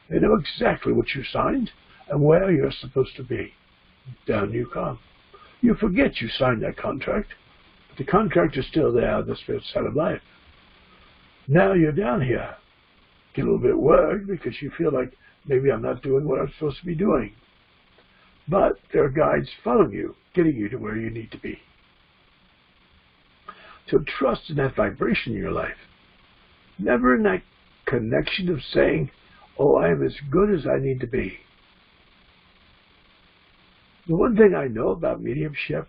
They know exactly what you signed and where you're supposed to be. Down you come. You forget you signed that contract, but the contract is still there on the spirit side of life. Now you're down here. Get a little bit worried because you feel like maybe I'm not doing what I'm supposed to be doing. But there are guides following you, getting you to where you need to be. So trust in that vibration in your life. Never in that connection of saying, oh, I am as good as I need to be. The one thing I know about mediumship,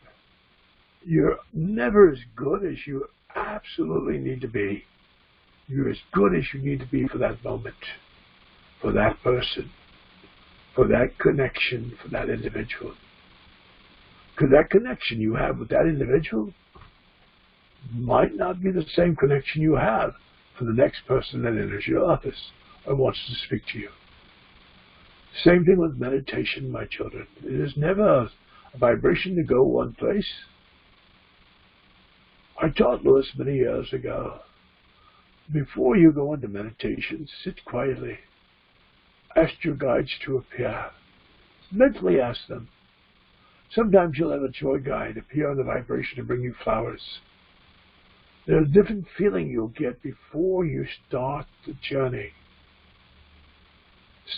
you're never as good as you absolutely need to be. You're as good as you need to be for that moment, for that person, for that connection, for that individual. Because that connection you have with that individual might not be the same connection you have for the next person that enters your office or wants to speak to you. Same thing with meditation, my children. It is never a vibration to go one place. I taught Lewis many years ago, before you go into meditation, sit quietly. Ask your guides to appear. Mentally ask them. Sometimes you'll have a joy guide appear on the vibration and bring you flowers. There's a different feeling you'll get before you start the journey.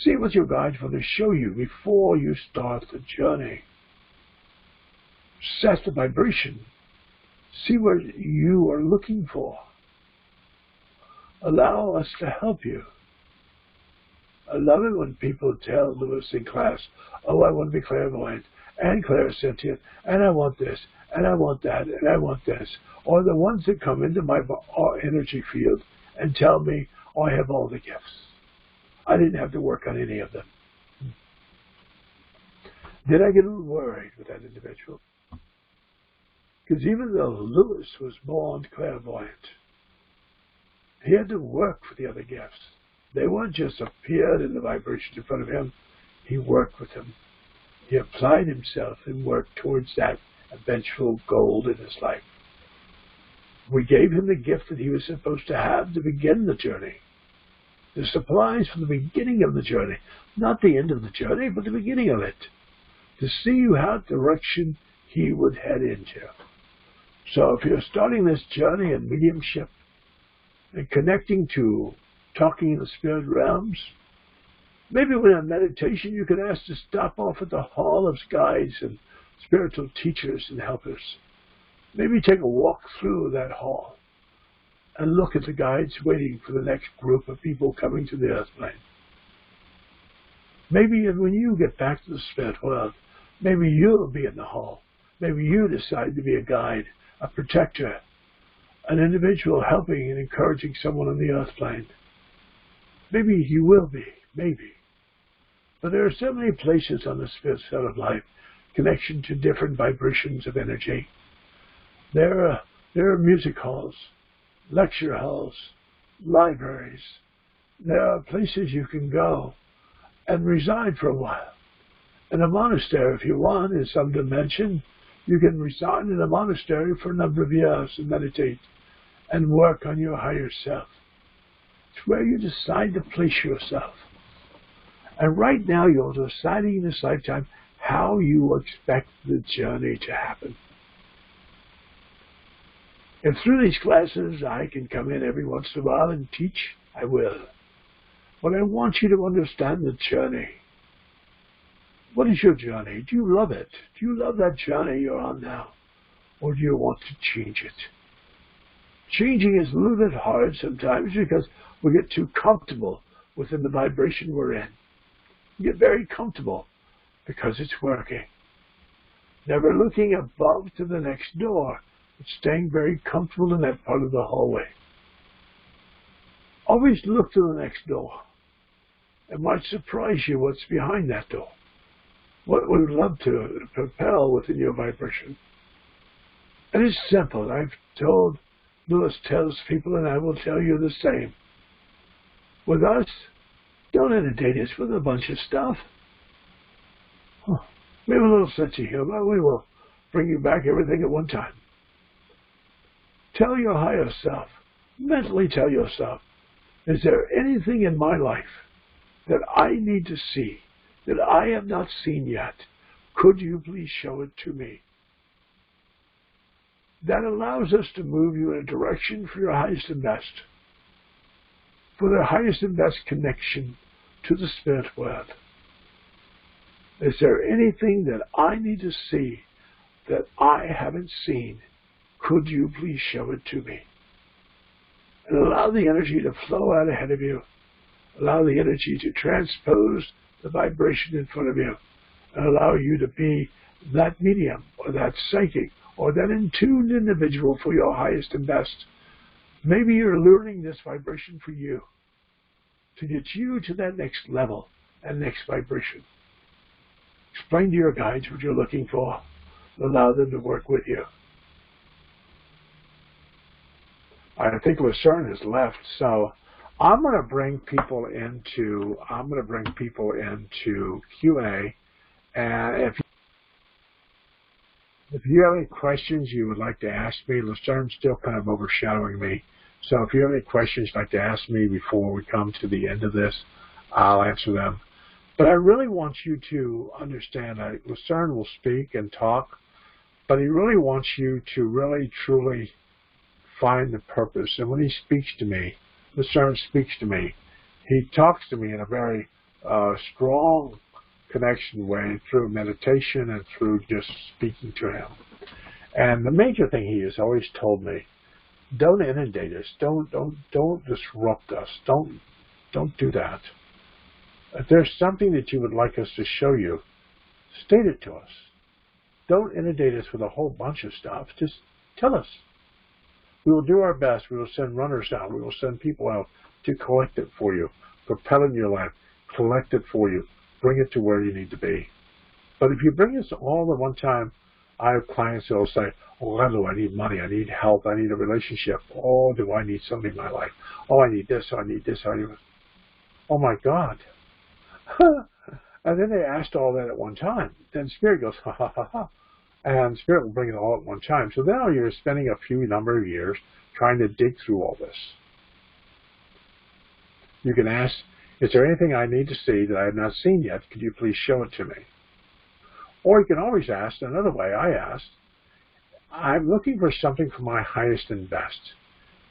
See what your guides want to show you before you start the journey. Set the vibration. See what you are looking for. Allow us to help you. I love it when people tell Lewis in class, oh, I want to be clairvoyant and clairsentient, and I want this, and I want that, and I want this. Or the ones that come into my energy field and tell me, oh, I have all the gifts. I didn't have to work on any of them. Then I get a little worried with that individual. Because even though Lewis was born clairvoyant, he had to work for the other gifts. They weren't just appeared in the vibration in front of him. He worked with them. He applied himself and worked towards that eventual goal in his life. We gave him the gift that he was supposed to have to begin the journey. The supplies from the beginning of the journey, not the end of the journey, but the beginning of it, to see what direction he would head into. So if you're starting this journey in mediumship and connecting to talking in the spirit realms, maybe when in meditation you could ask to stop off at the hall of guides and spiritual teachers and helpers. Maybe take a walk through that hall and look at the guides waiting for the next group of people coming to the earth plane. Maybe when you get back to the spirit world, maybe you'll be in the hall. Maybe you decide to be a guide, a protector, an individual helping and encouraging someone on the earth plane. Maybe you will be, maybe. But there are so many places on the spirit side of life, connection to different vibrations of energy. There are music halls, lecture halls, libraries. There are places you can go and reside for a while. In a monastery, if you want, in some dimension, you can reside in a monastery for a number of years and meditate and work on your higher self. It's where you decide to place yourself. And right now you're deciding in this lifetime how you expect the journey to happen. If through these classes I can come in every once in a while and teach, I will. But I want you to understand the journey. What is your journey? Do you love it? Do you love that journey you're on now? Or do you want to change it? Changing is a little bit hard sometimes because we get too comfortable within the vibration we're in. We get very comfortable because it's working. Never looking above to the next door, but staying very comfortable in that part of the hallway. Always look to the next door. It might surprise you what's behind that door. What we would love to propel within your vibration. And it's simple. I've told, Lewis tells people, and I will tell you the same. With us, don't entertain us with a bunch of stuff. We have a little sense of humor. We will bring you back everything at one time. Tell your higher self, mentally tell yourself, is there anything in my life that I need to see, that I have not seen yet? Could you please show it to me? that allows us to move you in a direction for your highest and best, for the highest and best connection to the spirit world. Is there anything that I need to see that I haven't seen? Could you please show it to me? And allow the energy to flow out ahead of you. Allow the energy to transpose the vibration in front of you. And allow you to be that medium or that psychic or that in-tuned individual for your highest and best. Maybe you're learning this vibration for you, to get you to that next level and next vibration. Explain to your guides what you're looking for. Allow them to work with you. I think Lucerne has left, so I'm going to bring people into Q&A, and if you have any questions you would like to ask me, Lucerne's still kind of overshadowing me. So if you have any questions you'd like to ask me before we come to the end of this, I'll answer them. But I really want you to understand that Lucerne will speak and talk, but he really wants you to really, truly find the purpose. And when he speaks to me, Lucerne speaks to me, he talks to me in a very strong connection way through meditation and through just speaking to him. And the major thing he has always told me, don't inundate us, don't disrupt us, don't do that. If there's something that you would like us to show you, state it to us. Don't inundate us with a whole bunch of stuff. Just tell us. We will do our best. We will send runners out. We will send people out to collect it for you, propel it in your life, collect it for you, bring it to where you need to be. But if you bring us all at one time, I have clients that will say, oh, I need money, I need health, I need a relationship. Oh, do I need something in my life? Oh, I need this, I need this, I need this. Oh, my God. And then they asked all that at one time. Then Spirit goes, ha, ha, ha, ha. And Spirit will bring it all at one time. So now you're spending a few number of years trying to dig through all this. You can ask, is there anything I need to see that I have not seen yet? Could you please show it to me? Or you can always ask, another way I asked, I'm looking for something for my highest and best.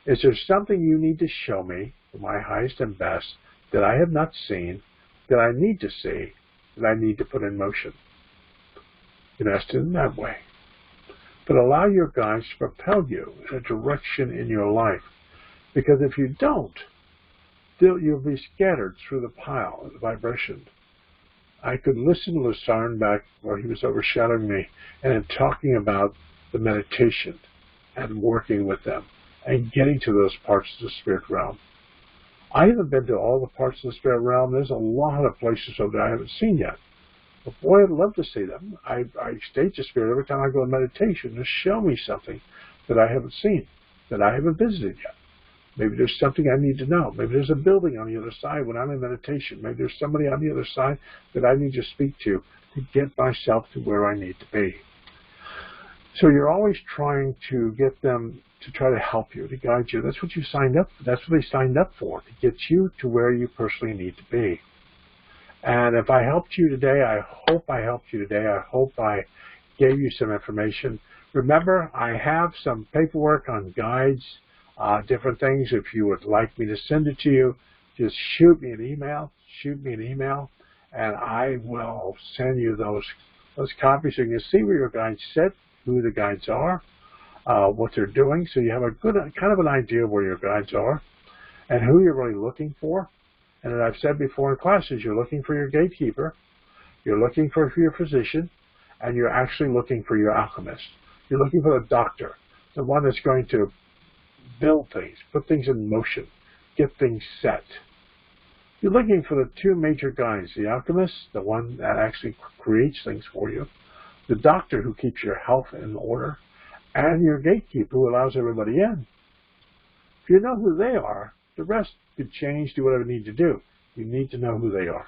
Is there something you need to show me for my highest and best that I have not seen, that I need to see, that I need to put in motion? You can ask it in that way. But allow your guides to propel you in a direction in your life. Because if you don't, you'll be scattered through the pile of the vibration. I could listen to Lucerne back where he was overshadowing me and talking about the meditation and working with them and getting to those parts of the spirit realm. I haven't been to all the parts of the spirit realm. There's a lot of places over there I haven't seen yet. But boy, I'd love to see them. I state the spirit every time I go in meditation to show me something that I haven't seen, that I haven't visited yet. Maybe there's something I need to know. Maybe there's a building on the other side when I'm in meditation. Maybe there's somebody on the other side that I need to speak to get myself to where I need to be. So you're always trying to get them to try to help you, to guide you. That's what you signed up for. That's what they signed up for, to get you to where you personally need to be. And if I helped you today, I hope I helped you today. I hope I gave you some information. Remember, I have some paperwork on guides, different things. If you would like me to send it to you, just shoot me an email. And I will send you those copies so you can see where your guides sit, who the guides are, what they're doing, so you have a good kind of an idea of where your guides are and who you're really looking for. And as I've said before in classes, you're looking for your gatekeeper, you're looking for your physician, and you're actually looking for your alchemist. You're looking for the doctor, the one that's going to build things, put things in motion, get things set. You're looking for the two major guides, the alchemist, the one that actually creates things for you, the doctor who keeps your health in order, and your gatekeeper who allows everybody in. If you know who they are, the rest could change, do whatever you need to do. You need to know who they are.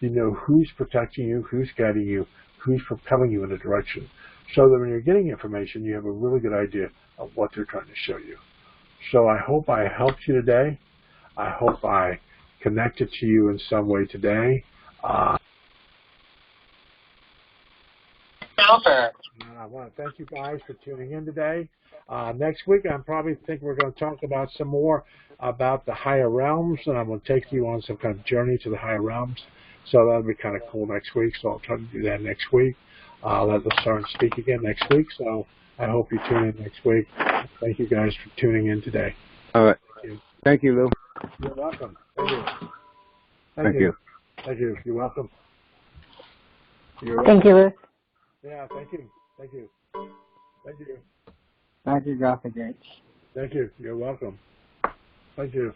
You know who's protecting you, who's guiding you, who's propelling you in a direction, so that when you're getting information, you have a really good idea of what they're trying to show you. So I hope I helped you today. I hope I connected to you in some way today. And I want to thank you guys for tuning in today. Next week, I probably think we're going to talk about some more about the higher realms, and I'm going to take you on some kind of journey to the higher realms. So that'll be kind of cool next week. So I'll try to do that next week. Let Lucerne speak again next week. So I hope you tune in next week. Thank you guys for tuning in today. All right. Thank you. Thank you, Lou. You're welcome. Thank you. Thank you. Thank you. You're welcome. Thank you, Lou. Yeah, thank you. Thank you. Thank you. Thank you, Dr. Gates. Thank you. You're welcome. Thank you.